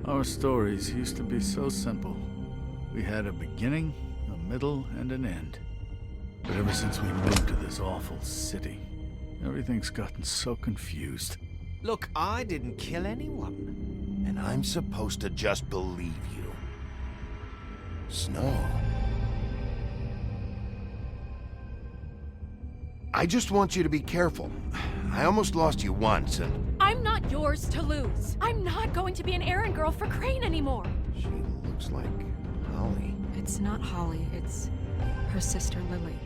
Our stories used to be so simple. We had a beginning, a middle, and an end. But ever since we moved to this awful city, everything's gotten so confused. Look, I didn't kill anyone. And I'm supposed to just believe you. Snow. I just want you to be careful. I almost lost you once, and... I'm not yours to lose. I'm not going to be an errand girl for Crane anymore. She looks like Holly. It's not Holly, it's her sister Lily.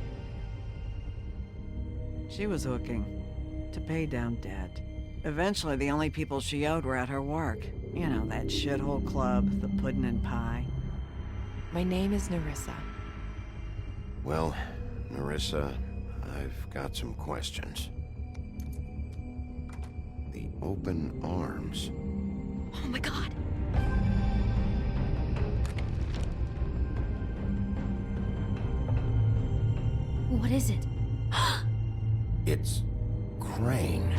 She was hooking to pay down debt. Eventually, the only people she owed were at her work. You know, that shithole club, the puddin' and pie. My name is Nerissa. Well, Nerissa, I've got some questions. The open arms. Oh my god. What is it? It's Crane.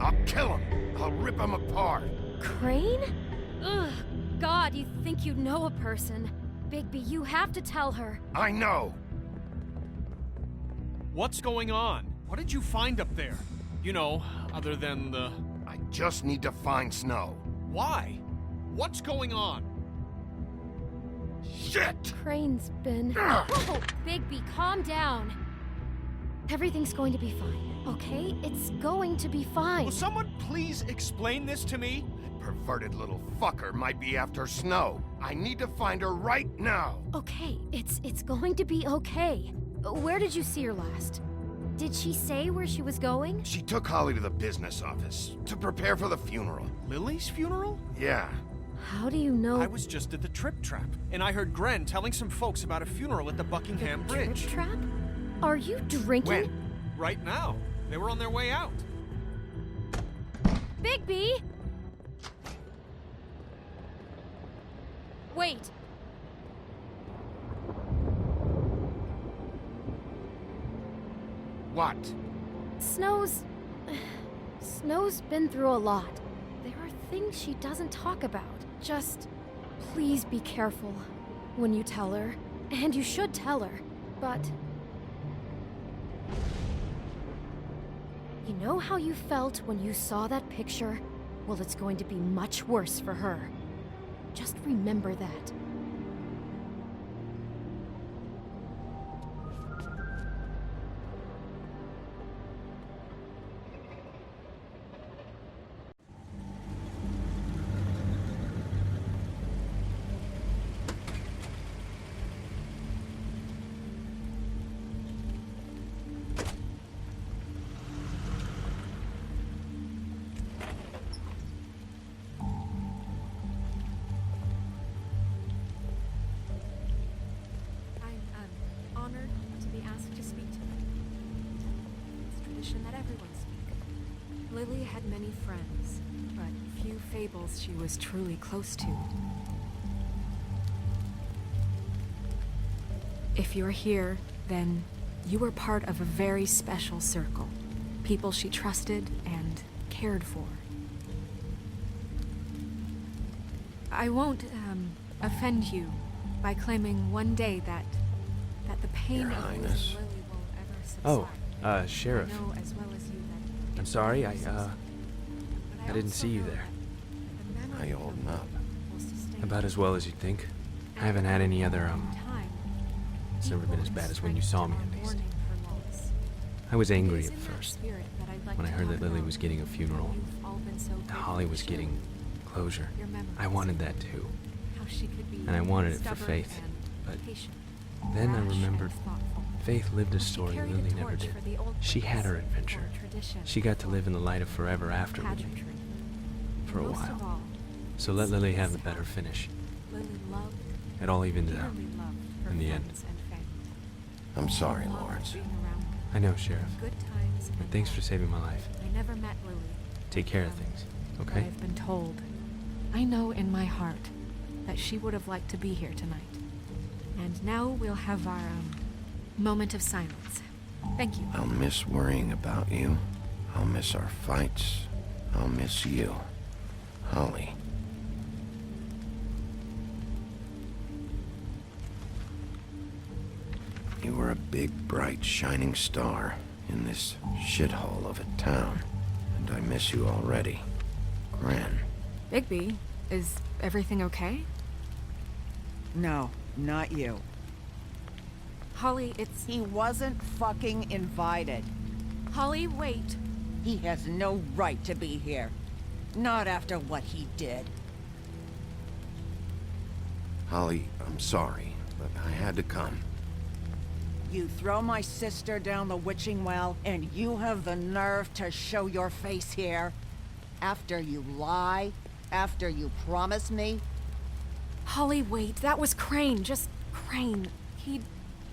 I'll kill him. I'll rip him apart. Crane? Ugh. God, you think you know a person. Bigby, you have to tell her. I know. What's going on? What did you find up there? You know, other than the... I just need to find Snow. Why? What's going on? Shit! Crane's been... Whoa! Bigby, calm down. Everything's going to be fine, okay? It's going to be fine. Will someone please explain this to me? Perverted little fucker might be after Snow. I need to find her right now. Okay, it's going to be okay. Where did you see her last? Did she say where she was going? She took Holly to the business office to prepare for the funeral. Lily's funeral? Yeah. How do you know? I was just at the Trip Trap, and I heard Gren telling some folks about a funeral at the Buckingham Bridge. Trip trap? Are you drinking? When? Right now. They were on their way out. Bigby! Wait. What? Snow's been through a lot. There are things she doesn't talk about. Just please be careful when you tell her. And you should tell her. But you know how you felt when you saw that picture? Well, it's going to be much worse for her. Just remember that. Honored to be asked to speak to them. It's tradition that everyone speak. Lily had many friends, but few fables she was truly close to. If you're here, then you were part of a very special circle. People she trusted and cared for. I won't, offend you by claiming one day that the pain Your of Highness. losing Lily will ever subside. Sheriff. I know as well as you that I'm sorry, I But didn't also see you know there. that the memory How you holding up? will sustain About as well as you'd think. I haven't had any other, it's never been as bad as when you saw me, at least. I was angry at first, when I heard that Lily was getting a funeral, and Holly was getting closure. I wanted that too, and I wanted it for Faith, but then I remembered Faith lived a story Lily never did. She had her adventure. She got to live in the light of forever after Lily, for a while. So let Lily have a better finish. It all evened out, in the end. I'm sorry, Lawrence. I know, Sheriff. Good times. But thanks for saving my life. I never met Lily. Take care of things, okay? I've been told. I know in my heart that she would have liked to be here tonight. And now we'll have our, moment of silence. Thank you. I'll miss worrying about you. I'll miss our fights. I'll miss you. Holly. You were a big, bright, shining star in this shithole of a town. And I miss you already. Gran. Bigby, is everything okay? No, not you. Holly, it's... He wasn't fucking invited. Holly, wait. He has no right to be here. Not after what he did. Holly, I'm sorry, but I had to come. You throw my sister down the witching well, and you have the nerve to show your face here? After you lie? After you promise me? Holly, wait. That was Crane. Just Crane. He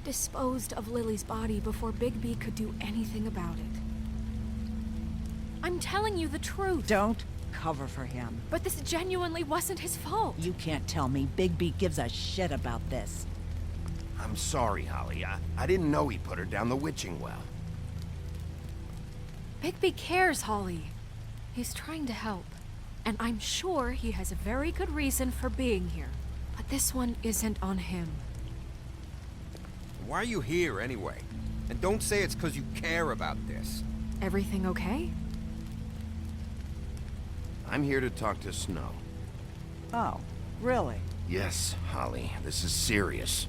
disposed of Lily's body before Bigby could do anything about it. I'm telling you the truth. Don't cover for him. But this genuinely wasn't his fault. You can't tell me Bigby gives a shit about this. I'm sorry, Holly. I didn't know he put her down the witching well. Bigby cares, Holly. He's trying to help. And I'm sure he has a very good reason for being here. But this one isn't on him. Why are you here, anyway? And don't say it's because you care about this. Everything okay? I'm here to talk to Snow. Oh, really? Yes, Holly. This is serious.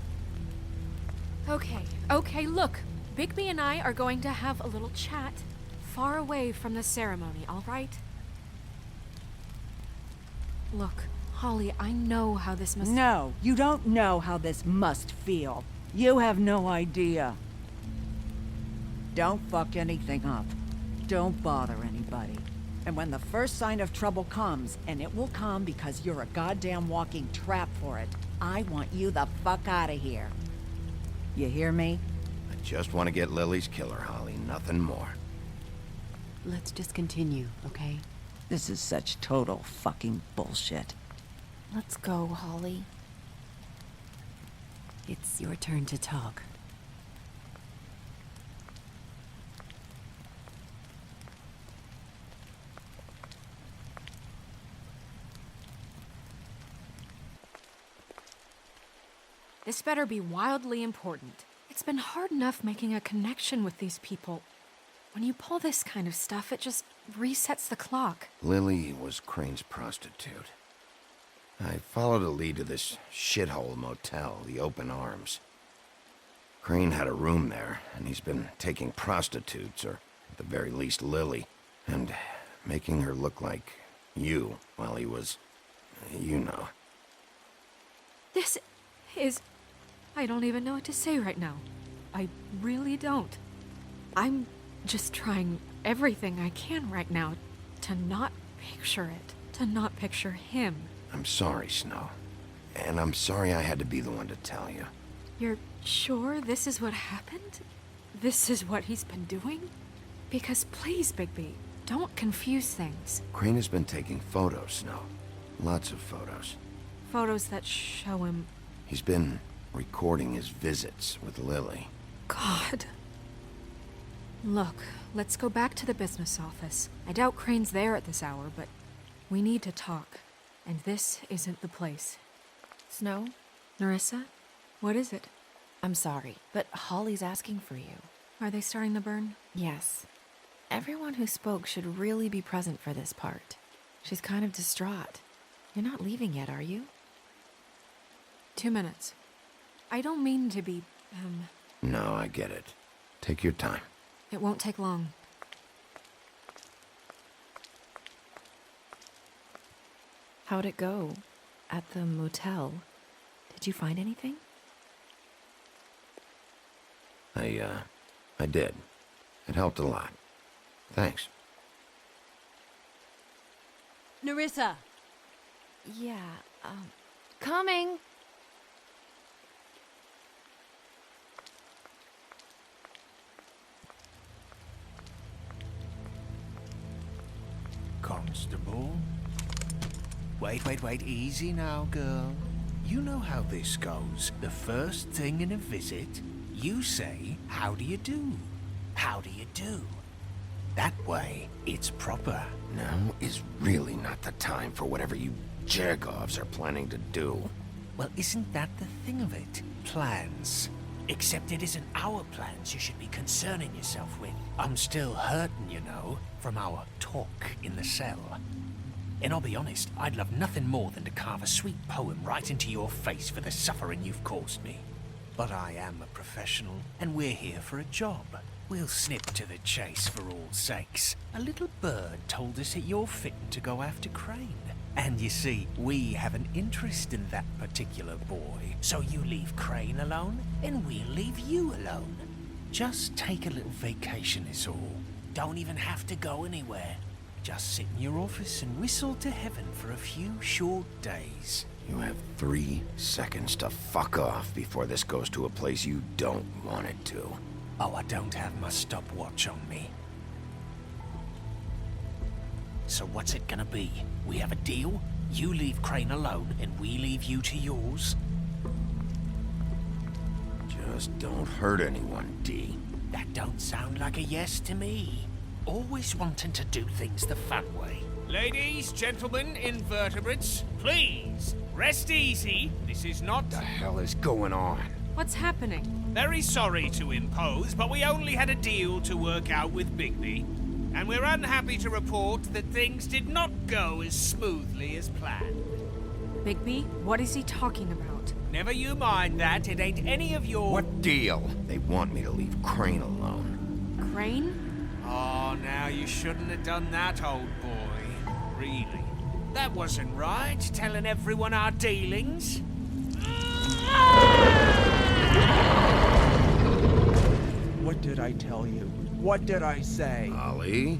Okay, look. Bigby and I are going to have a little chat far away from the ceremony, all right? Look, Holly, I know how this must... No, you don't know how this must feel. You have no idea. Don't fuck anything up. Don't bother anybody. And when the first sign of trouble comes, and it will come because you're a goddamn walking trap for it, I want you the fuck out of here. You hear me? I just want to get Lily's killer, Holly. Nothing more. Let's just continue, okay? This is such total fucking bullshit. Let's go, Holly. It's your turn to talk. This better be wildly important. It's been hard enough making a connection with these people. When you pull this kind of stuff, it just resets the clock. Lily was Crane's prostitute. I followed a lead to this shithole motel, the Open Arms. Crane had a room there, and he's been taking prostitutes, or at the very least Lily, and making her look like you while he was... you know. This is... I don't even know what to say right now. I really don't. I'm just trying everything I can right now to not picture it, to not picture him. I'm sorry, Snow. And I'm sorry I had to be the one to tell you. You're sure this is what happened? This is what he's been doing? Because please, Bigby, don't confuse things. Crane has been taking photos, Snow. Lots of photos. Photos that show him... He's been recording his visits with Lily. God. Look, let's go back to the business office. I doubt Crane's there at this hour, but we need to talk. And this isn't the place. Snow? Nerissa? What is it? I'm sorry, but Holly's asking for you. Are they starting the burn? Yes. Everyone who spoke should really be present for this part. She's kind of distraught. You're not leaving yet, are you? 2 minutes. I don't mean to be, No, I get it. Take your time. It won't take long. How'd it go? At the motel? Did you find anything? I did. It helped a lot. Thanks. Nerissa! Yeah, coming! Constable. Wait, easy now, girl. You know how this goes. The first thing in a visit, you say, how do you do? How do you do? That way, it's proper. Now is really not the time for whatever you Jergovs are planning to do. Well, isn't that the thing of it? Plans. Except it isn't our plans you should be concerning yourself with. I'm still hurting, you know, from our talk in the cell. And I'll be honest, I'd love nothing more than to carve a sweet poem right into your face for the suffering you've caused me. But I am a professional, and we're here for a job. We'll snip to the chase for all sakes. A little bird told us that you're fitting to go after Crane. And you see, we have an interest in that particular boy. So you leave Crane alone, and we'll leave you alone. Just take a little vacation is all. Don't even have to go anywhere. Just sit in your office and whistle to heaven for a few short days. You have 3 seconds to fuck off before this goes to a place you don't want it to. Oh, I don't have my stopwatch on me. So what's it gonna be? We have a deal? You leave Crane alone, and we leave you to yours? Just don't hurt anyone, D. That don't sound like a yes to me. Always wanting to do things the fun way. Ladies, gentlemen, invertebrates, please, rest easy. This is not... What the hell is going on? What's happening? Very sorry to impose, but we only had a deal to work out with Bigby. And we're unhappy to report that things did not go as smoothly as planned. Bigby, what is he talking about? Never you mind that, it ain't any of your... What deal? They want me to leave Crane alone. Crane? Oh, now you shouldn't have done that, old boy. Really? That wasn't right, telling everyone our dealings. What did I tell you? What did I say? Holly?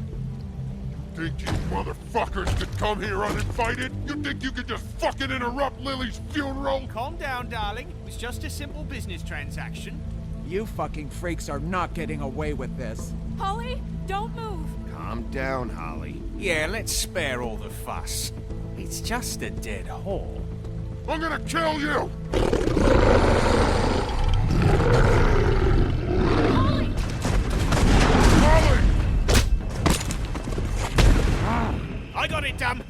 Think you motherfuckers could come here uninvited? You think you could just fucking interrupt Lily's funeral? Calm down, darling. It was just a simple business transaction. You fucking freaks are not getting away with this. Holly, don't move. Calm down, Holly. Yeah, let's spare all the fuss. It's just a dead hole. I'm gonna kill you! Holly! Holly! I got it, damn!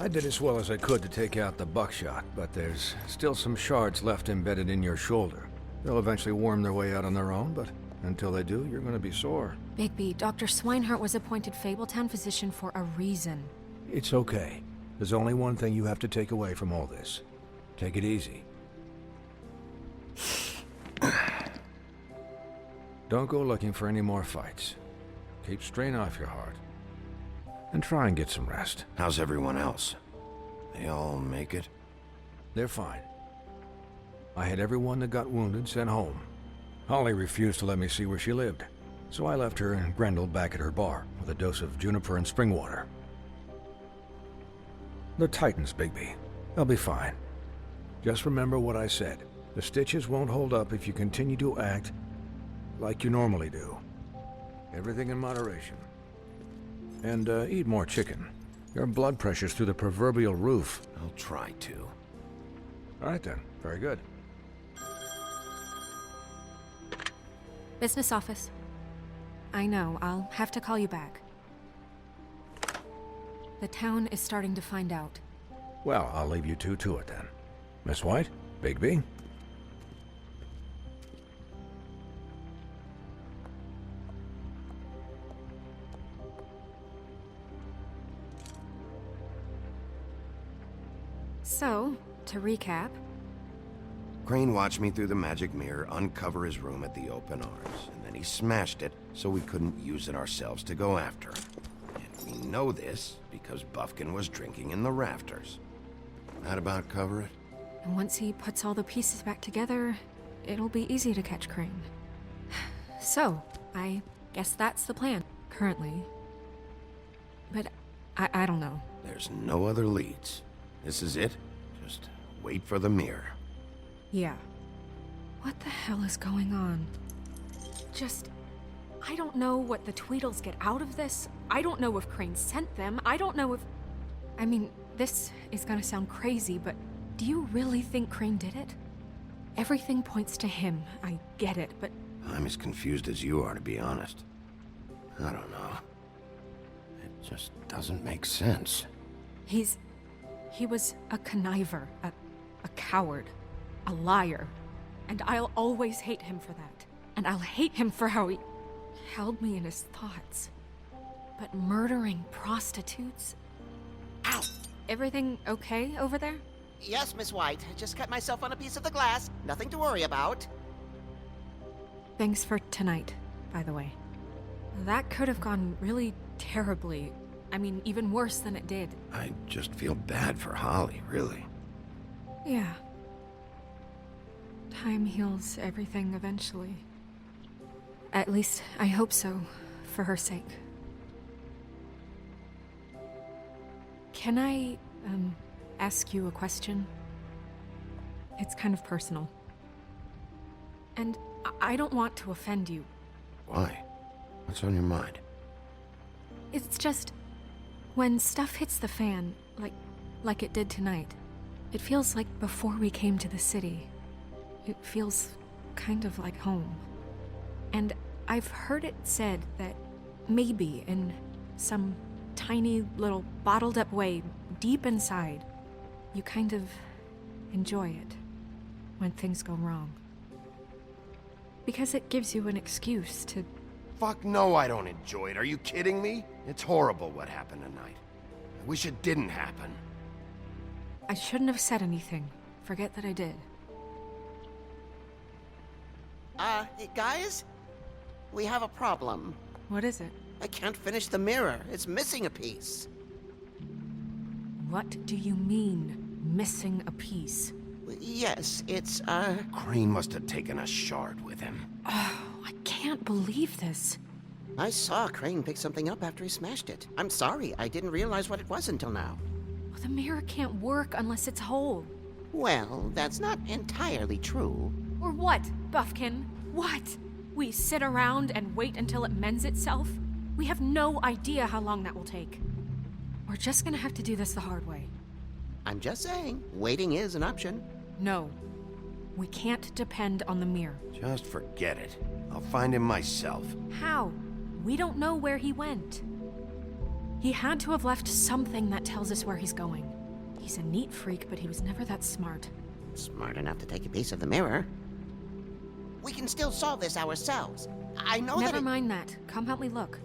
I did as well as I could to take out the buckshot, but there's still some shards left embedded in your shoulder. They'll eventually worm their way out on their own, but until they do, you're gonna be sore. Bigby, Dr. Swinehart was appointed Fabletown physician for a reason. It's okay. There's only one thing you have to take away from all this. Take it easy. Don't go looking for any more fights. Keep strain off your heart. And try and get some rest. How's everyone else? They all make it? They're fine. I had everyone that got wounded sent home. Holly refused to let me see where she lived, so I left her and Grendel back at her bar with a dose of juniper and spring water. The Titans, Bigby. They'll be fine. Just remember what I said. The stitches won't hold up if you continue to act like you normally do. Everything in moderation. And eat more chicken. Your blood pressure's through the proverbial roof. I'll try to. All right then. Very good. Business office. I know, I'll have to call you back. The town is starting to find out. Well, I'll leave you two to it then. Miss White? Bigby? So, to recap... Crane watched me through the magic mirror uncover his room at the open arms, and then he smashed it so we couldn't use it ourselves to go after him. And we know this because Buffkin was drinking in the rafters. That about cover it? And once he puts all the pieces back together, it'll be easy to catch Crane. So, I guess that's the plan, currently. But I don't know. There's no other leads. This is it. Just wait for the mirror. Yeah. What the hell is going on? I don't know what the Tweedles get out of this. I don't know if Crane sent them. I don't know if... I mean, this is gonna sound crazy, but do you really think Crane did it? Everything points to him. I get it, but... I'm as confused as you are, to be honest. I don't know. It just doesn't make sense. He was a conniver, a coward, a liar. And I'll always hate him for that. And I'll hate him for how he held me in his thoughts. But murdering prostitutes? Ow! Everything okay over there? Yes, Miss White. Just cut myself on a piece of the glass. Nothing to worry about. Thanks for tonight, by the way. That could have gone really terribly. I mean, even worse than it did. I just feel bad for Holly, really. Yeah. Time heals everything eventually. At least, I hope so, for her sake. Can I, ask you a question? It's kind of personal. And I don't want to offend you. Why? What's on your mind? It's just... when stuff hits the fan, like it did tonight, it feels like before we came to the city. It feels kind of like home. And I've heard it said that maybe in some tiny little bottled up way, deep inside, you kind of enjoy it when things go wrong. Because it gives you an excuse to... Fuck no, I don't enjoy it. Are you kidding me? It's horrible what happened tonight. I wish it didn't happen. I shouldn't have said anything. Forget that I did. Guys? We have a problem. What is it? I can't finish the mirror. It's missing a piece. What do you mean, missing a piece? Yes, it's, Crane must have taken a shard with him. Oh, I can't believe this. I saw Crane pick something up after he smashed it. I'm sorry, I didn't realize what it was until now. Well, the mirror can't work unless it's whole. Well, that's not entirely true. Or what, Buffkin? What? We sit around and wait until it mends itself? We have no idea how long that will take. We're just gonna have to do this the hard way. I'm just saying, waiting is an option. No. We can't depend on the mirror. Just forget it. I'll find him myself. How? We don't know where he went. He had to have left something that tells us where he's going. He's a neat freak, but he was never that smart. Smart enough to take a piece of the mirror. We can still solve this ourselves. I know Never mind that. Come help me look.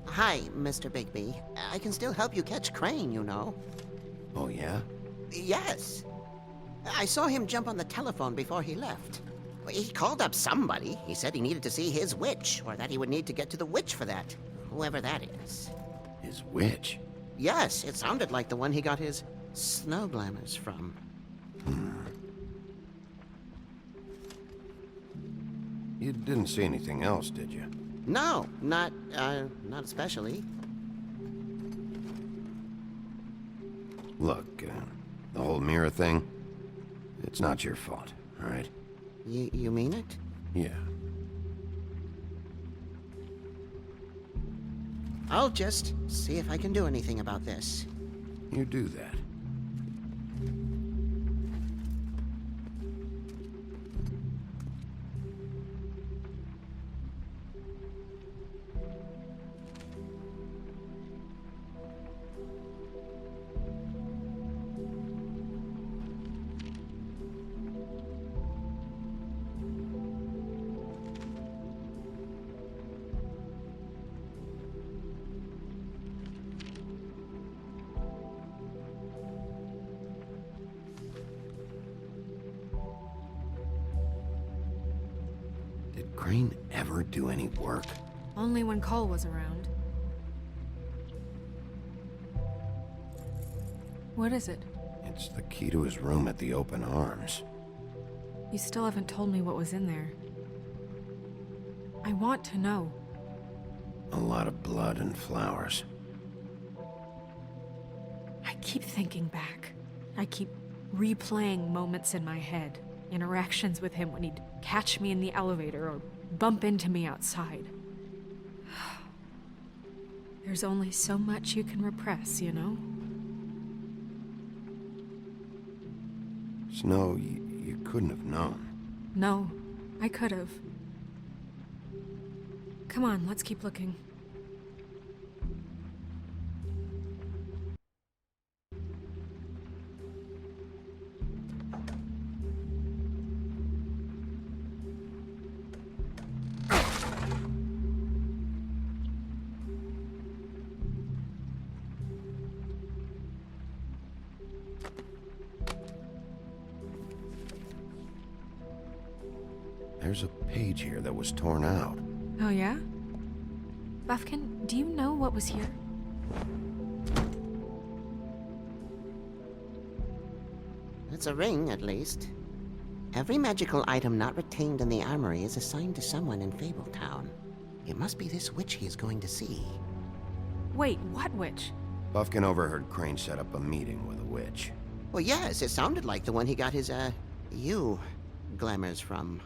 Hi, Mr. Bigby. I can still help you catch Crane, you know. Oh, yeah? Yes. I saw him jump on the telephone before he left. He called up somebody. He said he needed to see his witch, or that he would need to get to the witch for that. Whoever that is. His witch? Yes, it sounded like the one he got his snow glamours from. You didn't see anything else, did you? No, not especially. Look, the whole mirror thing, it's not your fault, all right? You mean it? Yeah. I'll just see if I can do anything about this. You do that. Did Crane ever do any work? Only when Cole was around. What is it? It's the key to his room at the Open Arms. You still haven't told me what was in there. I want to know. A lot of blood and flowers. I keep thinking back. I keep replaying moments in my head. Interactions with him when he'd catch me in the elevator or bump into me outside. There's only so much you can repress, you know? Snow, you couldn't have known. No, I could have. Come on, let's keep looking. There's a page here that was torn out. Oh, yeah? Buffkin, do you know what was here? It's a ring, at least. Every magical item not retained in the armory is assigned to someone in Fabletown. It must be this witch he is going to see. Wait, what witch? Buffkin overheard Crane set up a meeting with a witch. Well, yes, it sounded like the one he got his, glamours from.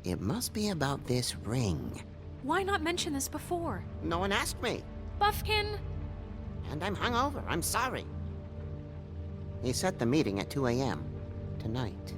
It must be about this ring. Why not mention this before? No one asked me. Buffkin! And I'm hungover. I'm sorry. He set the meeting at 2 a.m. tonight.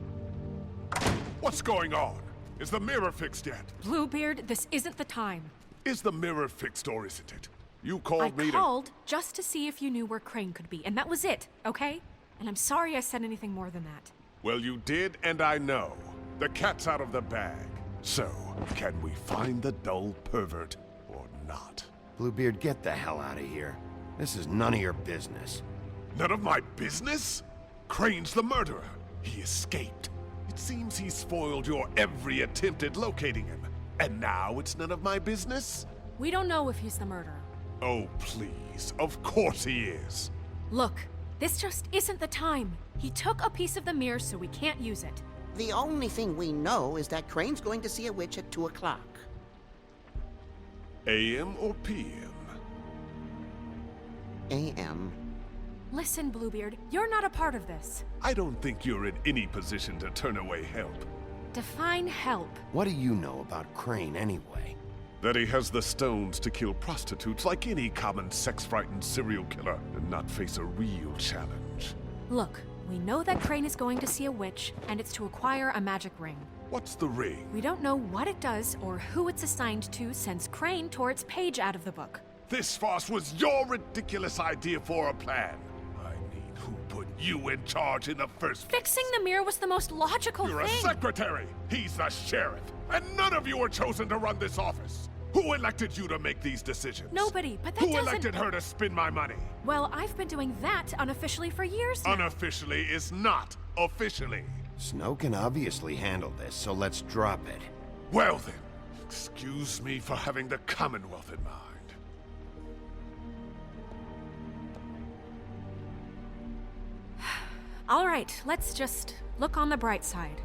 What's going on? Is the mirror fixed yet? Bluebeard, this isn't the time. Is the mirror fixed or isn't it? You called me I to... called just to see if you knew where Crane could be, and that was it, okay? And I'm sorry I said anything more than that. Well, you did, and I know. The cat's out of the bag. So, can we find the dull pervert or not? Bluebeard, get the hell out of here. This is none of your business. None of my business? Crane's the murderer. He escaped. It seems he spoiled your every attempt at locating him. And now it's none of my business? We don't know if he's the murderer. Oh, please. Of course he is. Look, this just isn't the time. He took a piece of the mirror, so we can't use it. The only thing we know is that Crane's going to see a witch at 2 o'clock. AM or PM? AM. Listen, Bluebeard, you're not a part of this. I don't think you're in any position to turn away help. Define help. What do you know about Crane, anyway? That he has the stones to kill prostitutes like any common sex-frightened serial killer and not face a real challenge. Look, we know that Crane is going to see a witch, and it's to acquire a magic ring. What's the ring? We don't know what it does or who it's assigned to since Crane tore its page out of the book. This farce was your ridiculous idea for a plan. I mean, who put you in charge in the first place? Fixing the mirror was the most logical You're thing. a secretary. He's the sheriff. And none of you were chosen to run this office. Who elected you to make these decisions? Nobody, but that Who doesn't... elected her to spend my money? Well, I've been doing that unofficially for years now. Unofficially is not officially. Snow can obviously handle this, so let's drop it. Well then, excuse me for having the Commonwealth in mind. All right, let's just look on the bright side.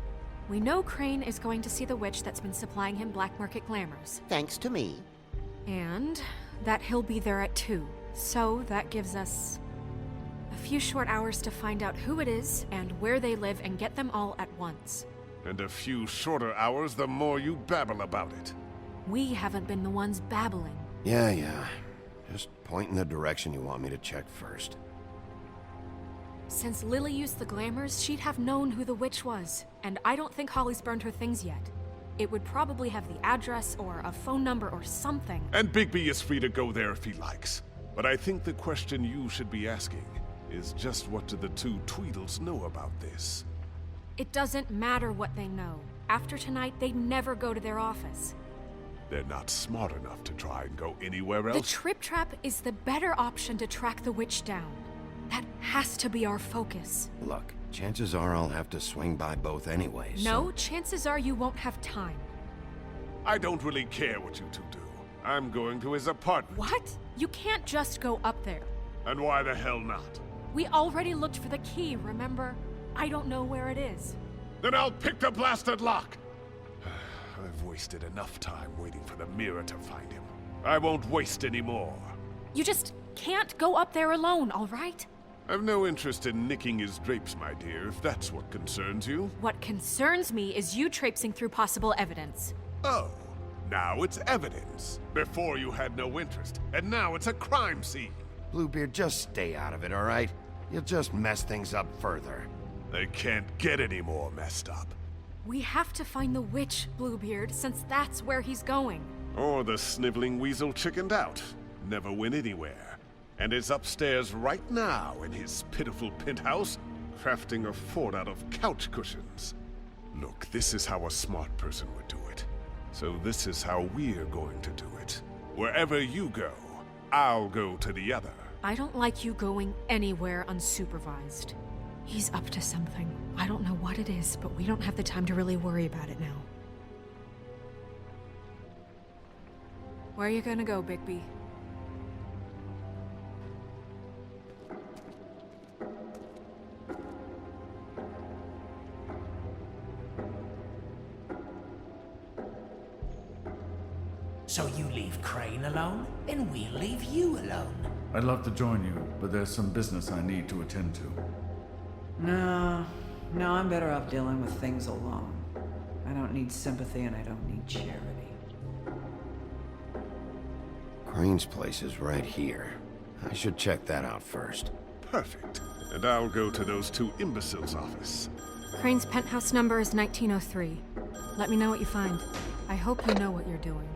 We know Crane is going to see the witch that's been supplying him black market glamours. Thanks to me. And that he'll be there at 2. So that gives us a few short hours to find out who it is and where they live and get them all at once. And a few shorter hours the more you babble about it. We haven't been the ones babbling. Yeah. Just point in the direction you want me to check first. Since Lily used the glamours, she'd have known who the witch was. And I don't think Holly's burned her things yet. It would probably have the address or a phone number or something. And Bigby is free to go there if he likes. But I think the question you should be asking is just what do the two Tweedles know about this? It doesn't matter what they know. After tonight, they'd never go to their office. They're not smart enough to try and go anywhere else. The Trip Trap is the better option to track the witch down. That has to be our focus. Look, chances are I'll have to swing by both anyway, No, chances are you won't have time. I don't really care what you two do. I'm going to his apartment. What? You can't just go up there. And why the hell not? We already looked for the key, remember? I don't know where it is. Then I'll pick the blasted lock! I've wasted enough time waiting for the mirror to find him. I won't waste any more. You just can't go up there alone, all right? I've no interest in nicking his drapes, my dear, if that's what concerns you. What concerns me is you traipsing through possible evidence. Oh, now it's evidence. Before you had no interest, and now it's a crime scene. Bluebeard, just stay out of it, all right? You'll just mess things up further. They can't get any more messed up. We have to find the witch, Bluebeard, since that's where he's going. Or the sniveling weasel chickened out. Never went anywhere. And is upstairs right now in his pitiful penthouse, crafting a fort out of couch cushions. Look, this is how a smart person would do it. So this is how we're going to do it. Wherever you go, I'll go to the other. I don't like you going anywhere unsupervised. He's up to something. I don't know what it is, but we don't have the time to really worry about it now. Where are you gonna go, Bigby? So you leave Crane alone, and we'll leave you alone. I'd love to join you, but there's some business I need to attend to. No, I'm better off dealing with things alone. I don't need sympathy and I don't need charity. Crane's place is right here. I should check that out first. Perfect. And I'll go to those two imbeciles' office. Crane's penthouse number is 1903. Let me know what you find. I hope you know what you're doing.